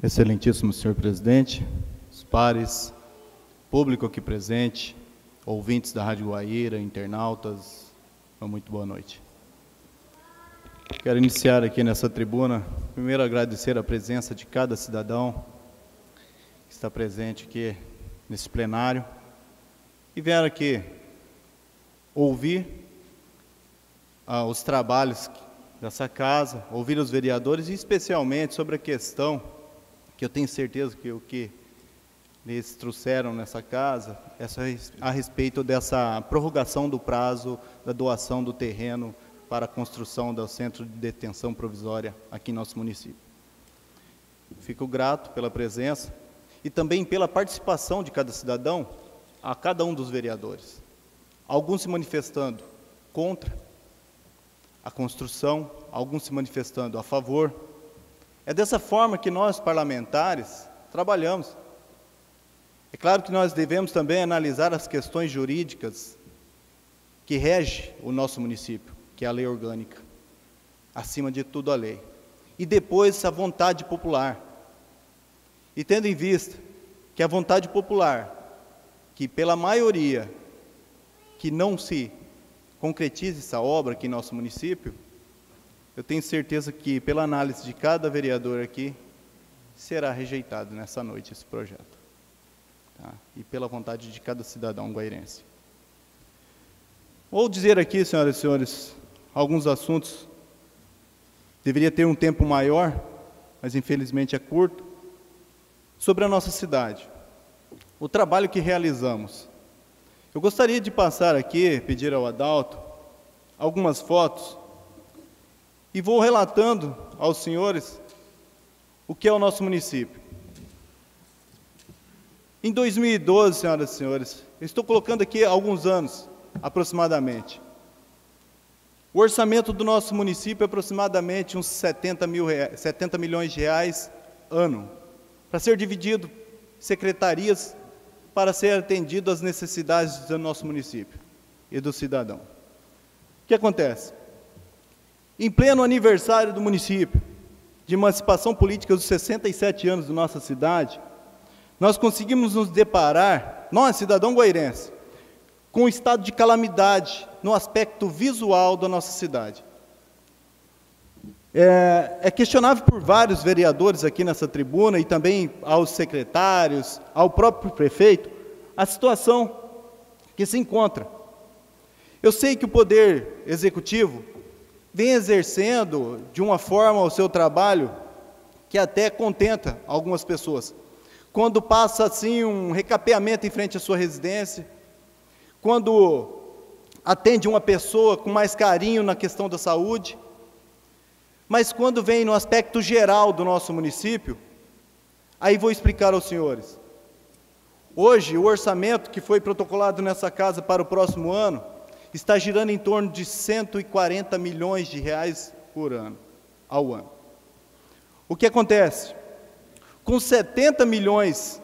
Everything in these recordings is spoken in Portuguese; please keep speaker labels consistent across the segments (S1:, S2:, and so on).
S1: Excelentíssimo senhor presidente, os pares, público aqui presente, ouvintes da Rádio Guaíra, internautas, uma muito boa noite. Quero iniciar aqui nessa tribuna, primeiro agradecer a presença de cada cidadão que está presente aqui nesse plenário e vieram aqui ouvir os trabalhos dessa casa, ouvir os vereadores e especialmente sobre a questão que eu tenho certeza que o que eles trouxeram nessa casa é a respeito dessa prorrogação do prazo da doação do terreno para a construção do centro de detenção provisória aqui em nosso município. Fico grato pela presença e também pela participação de cada cidadão, a cada um dos vereadores. Alguns se manifestando contra a construção, alguns se manifestando a favor. É dessa forma que nós, parlamentares, trabalhamos. É claro que nós devemos também analisar as questões jurídicas que regem o nosso município, que é a lei orgânica, acima de tudo a lei. E depois a vontade popular. E tendo em vista que a vontade popular, que pela maioria, que não se concretize essa obra aqui em nosso município, eu tenho certeza que, pela análise de cada vereador aqui, será rejeitado nessa noite esse projeto. Tá? E pela vontade de cada cidadão guairense. Vou dizer aqui, senhoras e senhores, alguns assuntos. Deveria ter um tempo maior, mas infelizmente é curto. Sobre a nossa cidade. O trabalho que realizamos. Eu gostaria de passar aqui, pedir ao Adalto, algumas fotos, e vou relatando aos senhores o que é o nosso município. Em 2012, senhoras e senhores, eu estou colocando aqui alguns anos, aproximadamente. O orçamento do nosso município é aproximadamente uns 70 milhões de reais ano, para ser dividido em secretarias, para ser atendido às necessidades do nosso município e do cidadão. O que acontece? Em pleno aniversário do município, de emancipação política dos 67 anos da nossa cidade, nós conseguimos nos deparar, nós, cidadão guairense, com um estado de calamidade no aspecto visual da nossa cidade. É questionável por vários vereadores aqui nessa tribuna e também aos secretários, ao próprio prefeito, a situação que se encontra. Eu sei que o Poder Executivo vem exercendo de uma forma o seu trabalho que até contenta algumas pessoas. Quando passa assim um recapeamento em frente à sua residência, quando atende uma pessoa com mais carinho na questão da saúde, mas quando vem no aspecto geral do nosso município, aí vou explicar aos senhores. Hoje, o orçamento que foi protocolado nessa casa para o próximo ano está girando em torno de 140 milhões de reais por ano, ao ano. O que acontece? Com 70 milhões,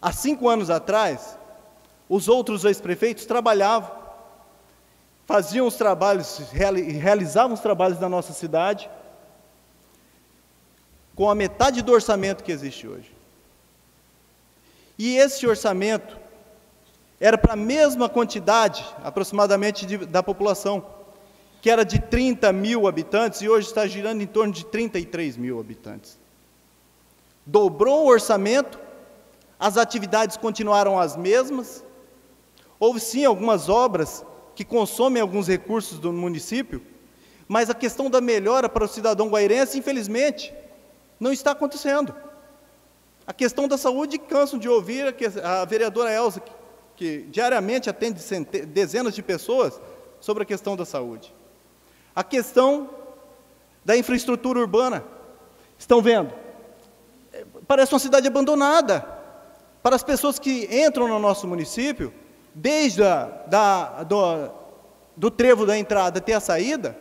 S1: há 5 anos atrás, os outros ex-prefeitos trabalhavam, faziam os trabalhos, realizavam os trabalhos da nossa cidade, com a metade do orçamento que existe hoje. E esse orçamento era para a mesma quantidade, aproximadamente, da população, que era de 30 mil habitantes, e hoje está girando em torno de 33 mil habitantes. Dobrou o orçamento, as atividades continuaram as mesmas, houve sim algumas obras que consomem alguns recursos do município, mas a questão da melhora para o cidadão guairense, infelizmente, não está acontecendo. A questão da saúde, cansam de ouvir a vereadora Elza, que diariamente atende dezenas de pessoas sobre a questão da saúde. A questão da infraestrutura urbana. Estão vendo? Parece uma cidade abandonada. Para as pessoas que entram no nosso município, desde do trevo da entrada até a saída,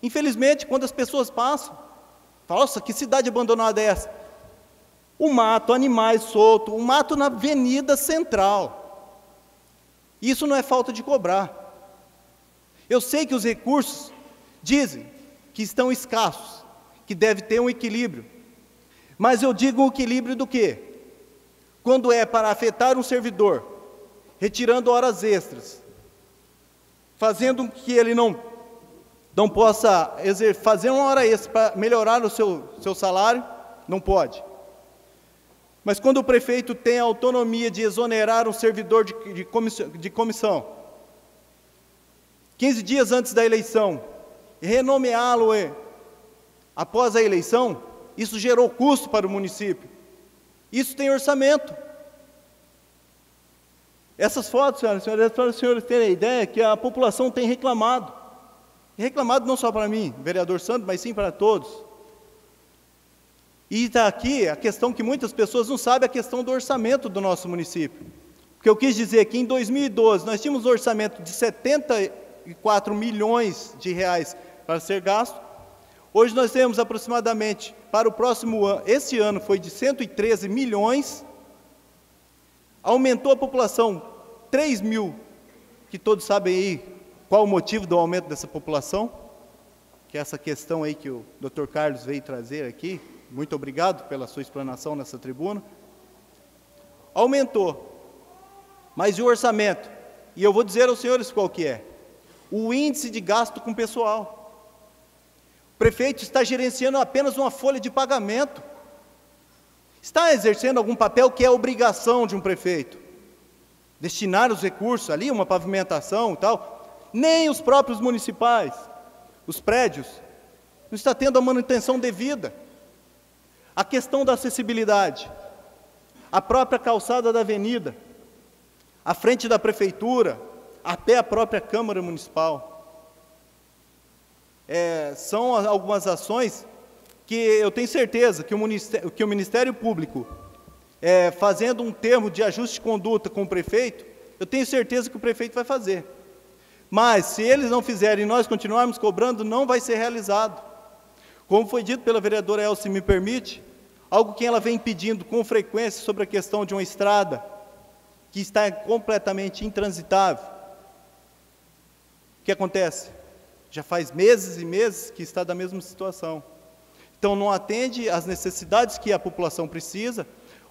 S1: infelizmente, quando as pessoas passam, falam, nossa, que cidade abandonada é essa? O mato, animais soltos, o mato na avenida central. Isso não é falta de cobrar. Eu sei que os recursos dizem que estão escassos, que deve ter um equilíbrio. Mas eu digo o equilíbrio do quê? Quando é para afetar um servidor, retirando horas extras, fazendo com que ele não possa fazer uma hora extra para melhorar o seu salário, não pode. Mas quando o prefeito tem a autonomia de exonerar um servidor de comissão, 15 dias antes da eleição, e renomeá-lo após a eleição, isso gerou custo para o município. Isso tem orçamento. Essas fotos, senhoras e senhores, para os senhores terem a ideia que a população tem reclamado. E reclamado não só para mim, vereador Santos, mas sim para todos. E está aqui a questão que muitas pessoas não sabem, a questão do orçamento do nosso município. Porque eu quis dizer que em 2012 nós tínhamos um orçamento de 74 milhões de reais para ser gasto. Hoje nós temos aproximadamente, para o próximo ano, esse ano foi de 113 milhões, aumentou a população 3 mil, que todos sabem aí qual o motivo do aumento dessa população, que é essa questão aí que o Dr. Carlos veio trazer aqui. Muito obrigado pela sua explanação nessa tribuna. Aumentou, mas e o orçamento? E eu vou dizer aos senhores qual que é. O índice de gasto com pessoal. O prefeito está gerenciando apenas uma folha de pagamento. Está exercendo algum papel que é obrigação de um prefeito? Destinar os recursos ali, uma pavimentação e tal. Nem os próprios municipais, os prédios, não está tendo a manutenção devida. A questão da acessibilidade, a própria calçada da avenida, a frente da prefeitura, até a própria Câmara Municipal. São algumas ações que eu tenho certeza que o Ministério Público, fazendo um termo de ajuste de conduta com o prefeito, eu tenho certeza que o prefeito vai fazer. Mas, se eles não fizerem e nós continuarmos cobrando, não vai ser realizado. Como foi dito pela vereadora Elce, me permite, algo que ela vem pedindo com frequência sobre a questão de uma estrada que está completamente intransitável. O que acontece? Já faz meses e meses que está da mesma situação. Então, não atende às necessidades que a população precisa,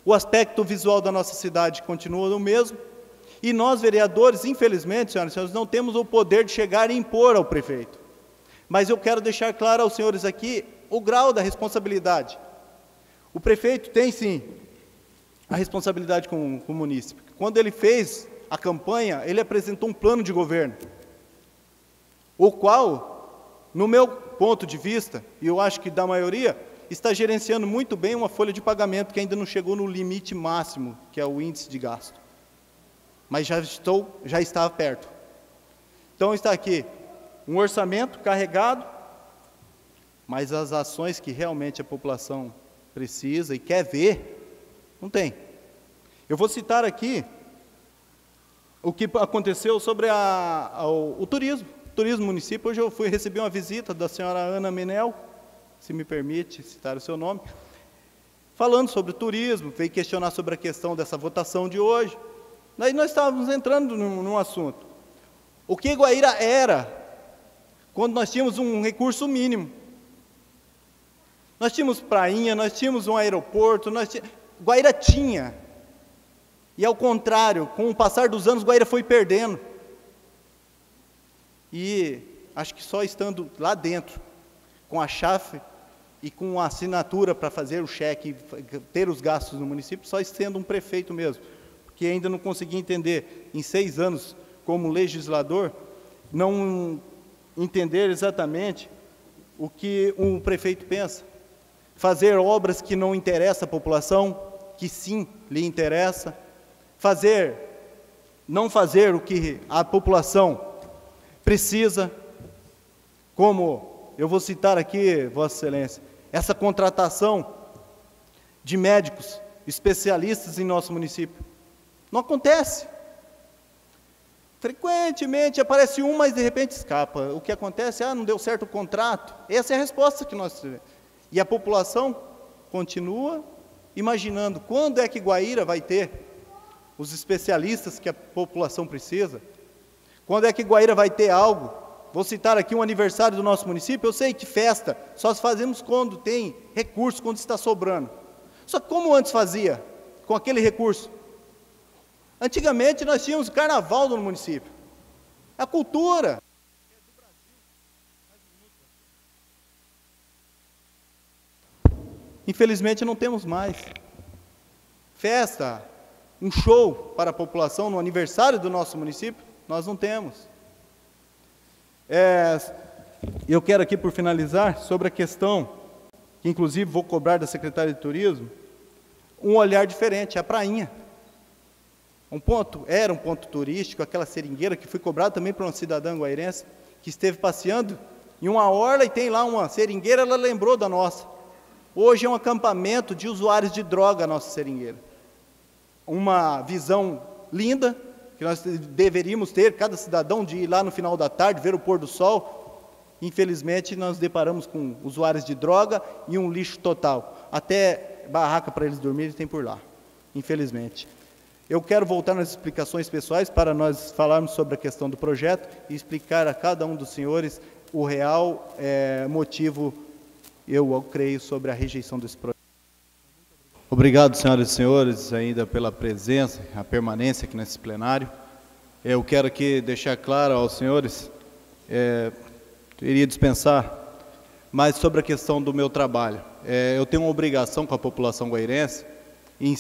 S1: o aspecto visual da nossa cidade continua o mesmo, e nós, vereadores, infelizmente, senhoras e senhores, não temos o poder de chegar e impor ao prefeito. Mas eu quero deixar claro aos senhores aqui o grau da responsabilidade. O prefeito tem, sim, a responsabilidade com o munícipe. Quando ele fez a campanha, ele apresentou um plano de governo, o qual, no meu ponto de vista, e eu acho que da maioria, está gerenciando muito bem uma folha de pagamento que ainda não chegou no limite máximo, que é o índice de gasto. Mas já está perto. Então está aqui um orçamento carregado, mas as ações que realmente a população precisa e quer ver, não tem. Eu vou citar aqui o que aconteceu sobre o turismo no município. Hoje eu recebi uma visita da senhora Ana Menel, se me permite citar o seu nome, falando sobre o turismo, veio questionar sobre a questão dessa votação de hoje. Daí nós estávamos entrando num assunto. O que Guaíra era quando nós tínhamos um recurso mínimo? Nós tínhamos prainha, nós tínhamos um aeroporto, Guaíra tinha. E ao contrário, com o passar dos anos, Guaíra foi perdendo. E acho que só estando lá dentro, com a chave e com a assinatura para fazer o cheque, ter os gastos no município, só sendo um prefeito mesmo. Que ainda não consegui entender, em 6 anos como legislador, não entender exatamente o que um prefeito pensa. Fazer obras que não interessam a população, que sim lhe interessa. Não fazer o que a população precisa, como eu vou citar aqui, Vossa Excelência, essa contratação de médicos especialistas em nosso município. Não acontece. Frequentemente aparece um, mas de repente escapa. O que acontece? Não deu certo o contrato. Essa é a resposta que nós tivemos. E a população continua imaginando quando é que Guaíra vai ter os especialistas que a população precisa. Quando é que Guaíra vai ter algo? Vou citar aqui um aniversário do nosso município. Eu sei que festa só fazemos quando tem recurso, quando está sobrando. Só que como antes fazia com aquele recurso? Antigamente nós tínhamos carnaval no município. A cultura. Infelizmente não temos mais. Festa, um show para a população no aniversário do nosso município, nós não temos. Eu quero aqui, por finalizar, sobre a questão, que inclusive vou cobrar da Secretaria de Turismo, um olhar diferente, a prainha. Era um ponto turístico, aquela seringueira que foi cobrada também por uma cidadã guairense, que esteve passeando em uma orla e tem lá uma seringueira, ela lembrou da nossa. Hoje é um acampamento de usuários de droga a nossa seringueira. Uma visão linda, que nós deveríamos ter, cada cidadão, de ir lá no final da tarde, ver o pôr do sol. Infelizmente, nós deparamos com usuários de droga e um lixo total. Até barraca para eles dormirem tem por lá, infelizmente. Eu quero voltar nas explicações pessoais para nós falarmos sobre a questão do projeto e explicar a cada um dos senhores o real motivo, eu creio, sobre a rejeição desse projeto. Obrigado, senhoras e senhores, ainda pela presença, a permanência aqui nesse plenário. Eu quero aqui deixar claro aos senhores, iria dispensar, mas sobre a questão do meu trabalho. Eu tenho uma obrigação com a população guairense em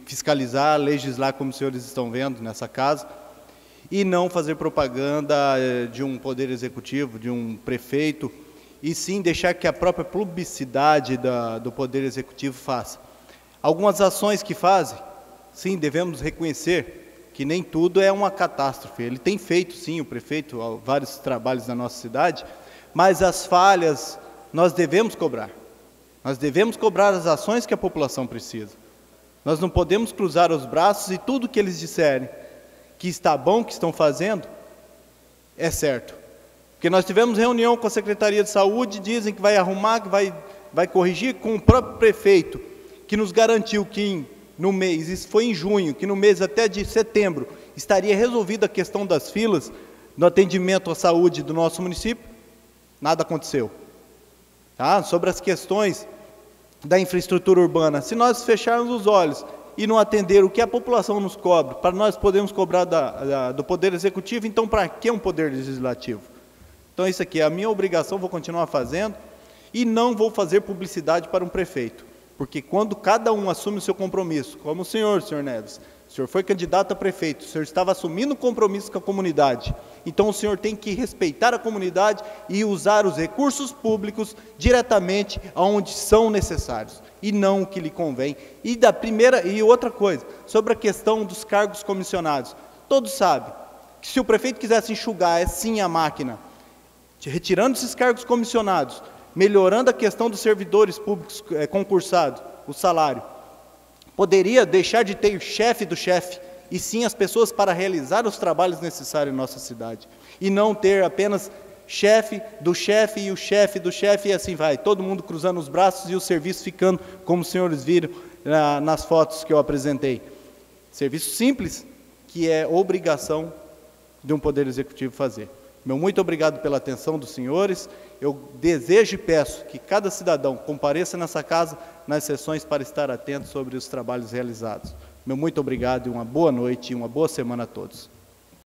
S1: fiscalizar, legislar, como os senhores estão vendo nessa casa, e não fazer propaganda de um poder executivo, de um prefeito, e sim deixar que a própria publicidade do Poder Executivo faça. Algumas ações que fazem, sim, devemos reconhecer que nem tudo é uma catástrofe. Ele tem feito, sim, o prefeito, vários trabalhos na nossa cidade, mas as falhas nós devemos cobrar. Nós devemos cobrar as ações que a população precisa. Nós não podemos cruzar os braços e tudo que eles disserem que está bom, que estão fazendo, é certo. Porque nós tivemos reunião com a Secretaria de Saúde, dizem que vai arrumar, que vai corrigir, com o próprio prefeito, que nos garantiu que no mês, isso foi em junho, que no mês até de setembro, estaria resolvida a questão das filas no atendimento à saúde do nosso município. Nada aconteceu. Tá? Sobre as questões da infraestrutura urbana, se nós fecharmos os olhos e não atender o que a população nos cobra, para nós podermos cobrar do Poder Executivo, então para que um Poder Legislativo? Então isso aqui é a minha obrigação, vou continuar fazendo, e não vou fazer publicidade para um prefeito, porque quando cada um assume o seu compromisso, como o senhor Neves, o senhor foi candidato a prefeito, o senhor estava assumindo um compromisso com a comunidade, então o senhor tem que respeitar a comunidade e usar os recursos públicos diretamente aonde são necessários, e não o que lhe convém. E outra coisa, sobre a questão dos cargos comissionados, todos sabem que se o prefeito quisesse enxugar assim a máquina, retirando esses cargos comissionados, melhorando a questão dos servidores públicos concursados, o salário, poderia deixar de ter o chefe do chefe, e sim as pessoas para realizar os trabalhos necessários em nossa cidade, e não ter apenas chefe do chefe e o chefe do chefe, e assim vai, todo mundo cruzando os braços e o serviço ficando, como os senhores viram nas fotos que eu apresentei. Serviço simples, que é obrigação de um Poder Executivo fazer. Meu muito obrigado pela atenção dos senhores. Eu desejo e peço que cada cidadão compareça nessa casa nas sessões para estar atento sobre os trabalhos realizados. Meu muito obrigado e uma boa noite e uma boa semana a todos.